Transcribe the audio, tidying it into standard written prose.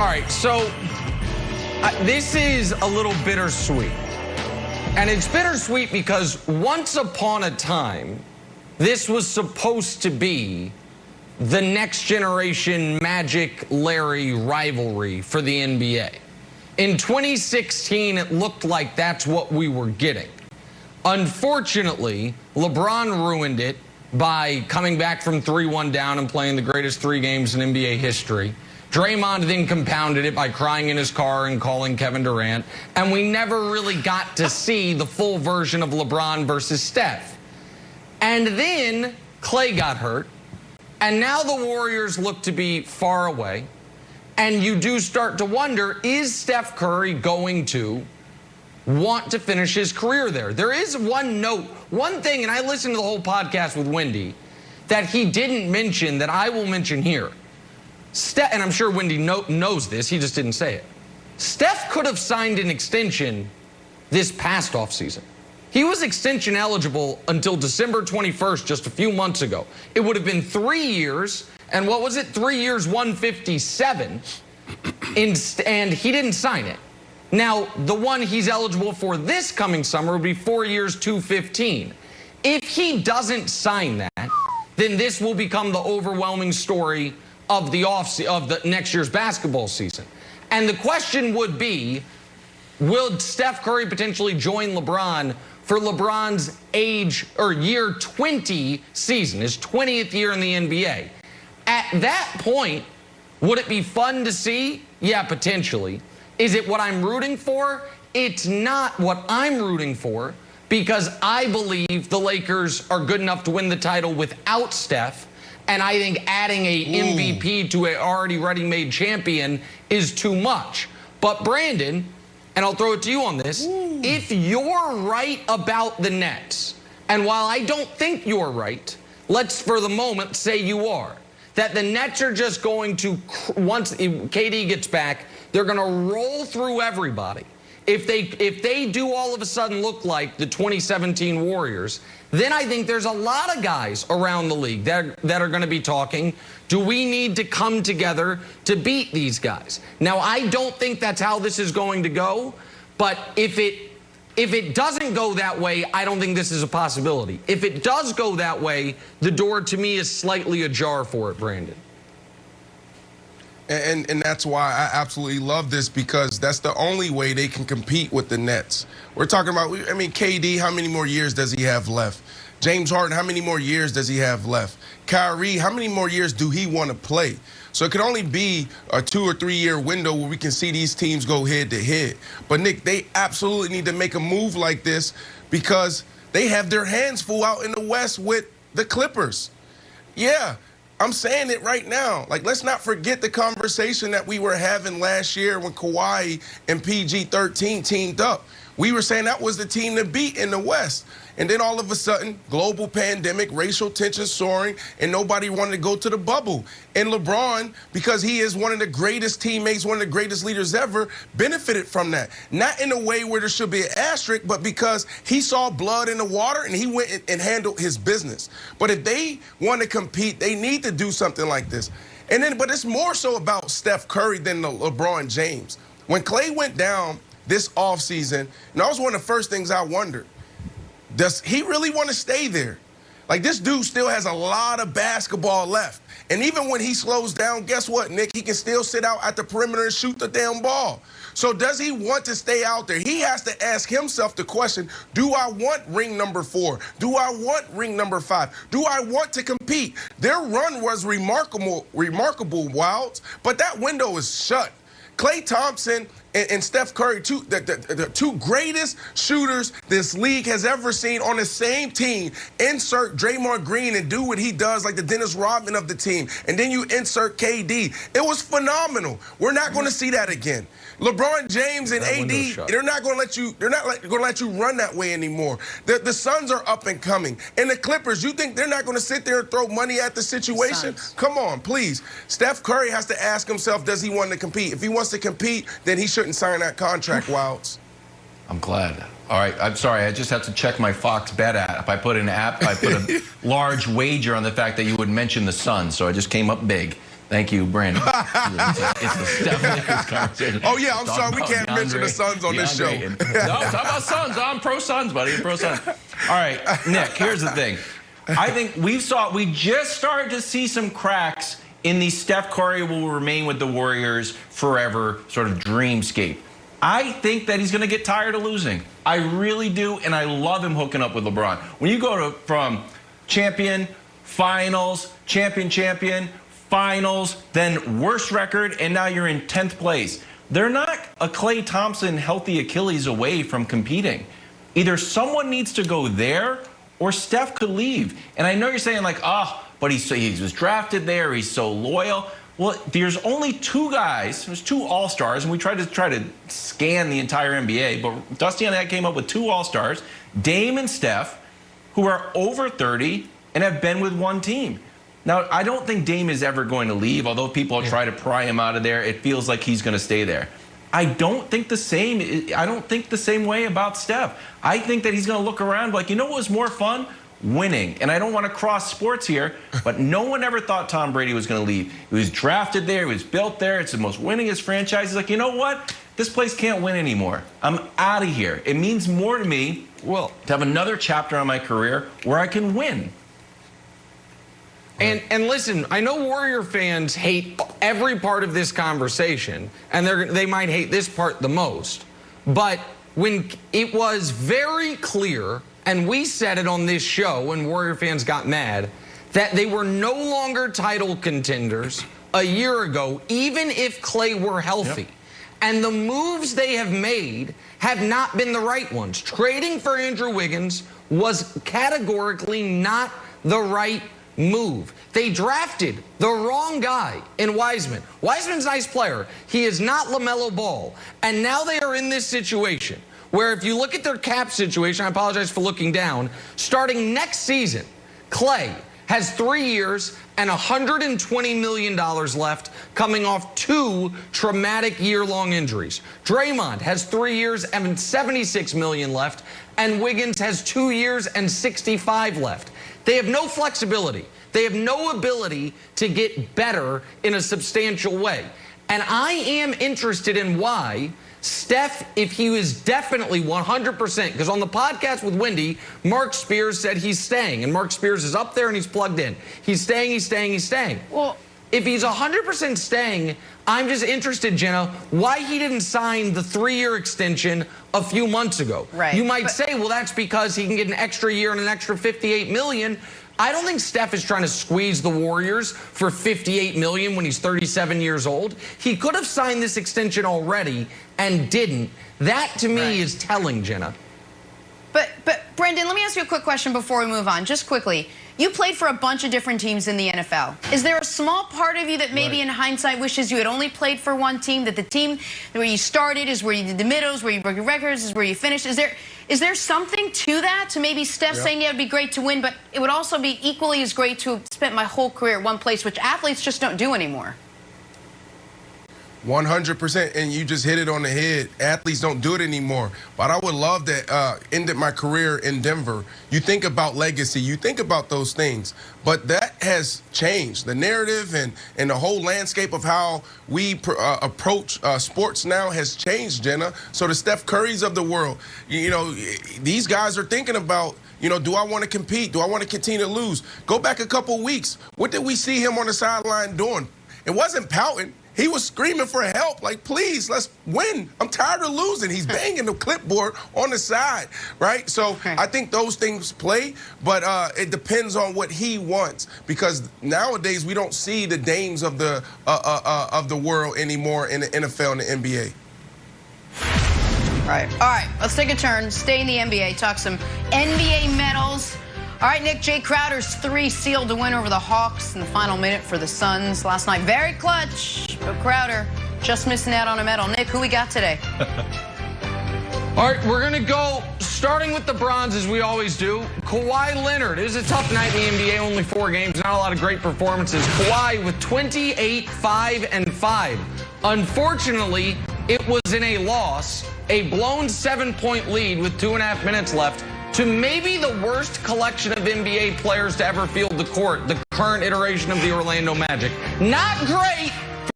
All right, so this is a little bittersweet. And it's bittersweet because once upon a time, this was supposed to be the next generation Magic-Larry rivalry for the NBA. In 2016, it looked like that's what we were getting. Unfortunately, LeBron ruined it by coming back from 3-1 down and playing the greatest 3 games in NBA history. Draymond then compounded it by crying in his car and calling Kevin Durant. And we never really got to see the full version of LeBron versus Steph. And then Klay got hurt. And now the Warriors look to be far away. And you do start to wonder, is Steph Curry going to want to finish his career there? There is one note, one thing, and I listened to the whole podcast with Wendy, that he didn't mention that I will mention here. And I'm sure Wendy knows this, he just didn't say it. Steph could have signed an extension this past offseason. He was extension eligible until December 21st, just a few months ago. It would have been 3 years, and what was it? 3 years, 157, and he didn't sign it. Now, the one he's eligible for this coming summer would be 4 years, 215. If he doesn't sign that, then this will become the overwhelming story of the next year's basketball season. And the question would be, will Steph Curry potentially join LeBron for LeBron's age or year 20 season, his 20th year in the NBA? At that point, would it be fun to see? Yeah, potentially. Is it what I'm rooting for? It's not what I'm rooting for, because I believe the Lakers are good enough to win the title without Steph. And I think adding a MVP to an already ready-made champion is too much. But Brandon, and I'll throw it to you on this, if you're right about the Nets, and while I don't think you're right, let's for the moment say you are, that the Nets are just going to, once KD gets back, they're going to roll through everybody. If they do all of a sudden look like the 2017 Warriors, then I think there's a lot of guys around the league that are going to be talking, do we need to come together to beat these guys? Now, I don't think that's how this is going to go, but if it doesn't go that way, I don't think this is a possibility. If it does go that way, the door to me is slightly ajar for it, Brandon. And that's why I absolutely love this, because that's the only way they can compete with the Nets. We're talking about, I mean, KD, how many more years does he have left? James Harden, how many more years does he have left? Kyrie, how many more years do he want to play? So it could only be a 2 or 3 year window where we can see these teams go head to head. But Nick, they absolutely need to make a move like this, because they have their hands full out in the West with the Clippers. Yeah. I'm saying it right now. Like, let's not forget the conversation that we were having last year when Kawhi and PG-13 teamed up. We were saying that was the team to beat in the West. And then all of a sudden, global pandemic, racial tension soaring, and nobody wanted to go to the bubble. And LeBron, because he is one of the greatest teammates, one of the greatest leaders ever, benefited from that. Not in a way where there should be an asterisk, but because he saw blood in the water and he went and handled his business. But if they want to compete, they need to do something like this. And then, but it's more so about Steph Curry than LeBron James. When Klay went down this offseason, and that was one of the first things I wondered. Does he really want to stay there? Like, this dude still has a lot of basketball left. And even when he slows down, guess what, Nick? He can still sit out at the perimeter and shoot the damn ball. So does he want to stay out there? He has to ask himself the question, do I want ring number 4? Do I want ring number 5? Do I want to compete? Their run was remarkable, Wilds, but that window is shut. Klay Thompson and Steph Curry, the two greatest shooters this league has ever seen on the same team. Insert Draymond Green and do what he does, like the Dennis Rodman of the team. And then you insert KD. It was phenomenal. We're not going to see that again. LeBron James and AD, they're not going to let you. They're not going to let you run that way anymore. The Suns are up and coming, and the Clippers. You think they're not going to sit there and throw money at the situation? Come on, please. Steph Curry has to ask himself, does he want to compete? If he wants to compete, then he shouldn't sign that contract, Wilds. I'm glad. All right, I'm sorry. I just have to check my Fox Bet app. I put an app. I put a large wager on the fact that you would mention the Suns, so I just came up big. Thank you, Brandon. It's the Steph Lakers conversation. Oh, yeah, I'm sorry. We can't mention the Suns on this show. No, talk about Suns. I'm pro Suns, buddy. I'm pro Suns. All right, Nick, here's the thing. I think we just started to see some cracks in the Steph Curry will remain with the Warriors forever sort of dreamscape. I think that he's going to get tired of losing. I really do, and I love him hooking up with LeBron. When you go from champion, finals, champion, finals, then worst record, and now you're in 10th place. They're not a Klay Thompson healthy Achilles away from competing. Either someone needs to go there or Steph could leave. And I know you're saying like, but he was drafted there, he's so loyal. Well, there's only two guys, there's two All-Stars, and we tried to scan the entire NBA, but Dusty and I came up with two All-Stars, Dame and Steph, who are over 30 and have been with one team. Now, I don't think Dame is ever going to leave, although people try to pry him out of there. It feels like he's going to stay there. I don't think the same way about Steph. I think that he's going to look around like, you know what was more fun? Winning. And I don't want to cross sports here, but no one ever thought Tom Brady was going to leave. He was drafted there. He was built there. It's the most winningest franchise. He's like, you know what? This place can't win anymore. I'm out of here. It means more to me, to have another chapter on my career where I can win. And listen, I know Warrior fans hate every part of this conversation, and they might hate this part the most. But when it was very clear, and we said it on this show when Warrior fans got mad, that they were no longer title contenders a year ago, even if Klay were healthy. Yep. And the moves they have made have not been the right ones. Trading for Andrew Wiggins was categorically not the right move. They drafted the wrong guy in Wiseman. Wiseman's a nice player. He is not LaMelo Ball. And now they are in this situation where if you look at their cap situation, I apologize for looking down, starting next season, Klay has 3 years and $120 million left coming off 2 traumatic year-long injuries. Draymond has 3 years and $76 million left, and Wiggins has 2 years and $65 left. They have no flexibility. They have no ability to get better in a substantial way. And I am interested in why Steph, if he was definitely 100%, because on the podcast with Wendy, Mark Spears said he's staying, and Mark Spears is up there and he's plugged in. He's staying, he's staying, he's staying. Well, if he's 100% staying, I'm just interested, Jenna, why he didn't sign the 3-year extension a few months ago. Right. You might say, well, that's because he can get an extra year and an extra $58 million. I don't think Steph is trying to squeeze the Warriors for $58 million when he's 37 years old. He could have signed this extension already and didn't. That, to me, is telling, Jenna. But Brendan, let me ask you a quick question before we move on. Just quickly, you played for a bunch of different teams in the NFL. Is there a small part of you that maybe in hindsight wishes you had only played for one team, that the team where you started is where you did the middles, where you broke your records, is where you finished? Is there something to that, to maybe Steph saying, yeah, it'd be great to win, but it would also be equally as great to have spent my whole career at one place, which athletes just don't do anymore? 100%, and you just hit it on the head. Athletes don't do it anymore. But I would love to end my career in Denver. You think about legacy, you think about those things. But that has changed. The narrative and the whole landscape of how we approach sports now has changed, Jenna. So the Steph Currys of the world, you know, these guys are thinking about, you know, do I want to compete? Do I want to continue to lose? Go back a couple weeks. What did we see him on the sideline doing? It wasn't pouting. He was screaming for help, like, please, let's win. I'm tired of losing. He's banging the clipboard on the side, right? So I think those things play, but it depends on what he wants, because nowadays we don't see the Dames of the world anymore in the NFL and the NBA. All right, let's take a turn. Stay in the NBA, talk some NBA medals. All right, Nick, Jay Crowder's 3 sealed to win over the Hawks in the final minute for the Suns last night. Very clutch, but Crowder just missing out on a medal. Nick, who we got today? All right, we're going to go starting with the bronze, as we always do. Kawhi Leonard. It was a tough night in the NBA, only 4 games, not a lot of great performances. Kawhi with 28, 5, and 5. Unfortunately, it was in a loss, a blown 7-point lead with 2.5 minutes left. to maybe the worst collection of NBA players to ever field the court, the current iteration of the Orlando Magic. Not great,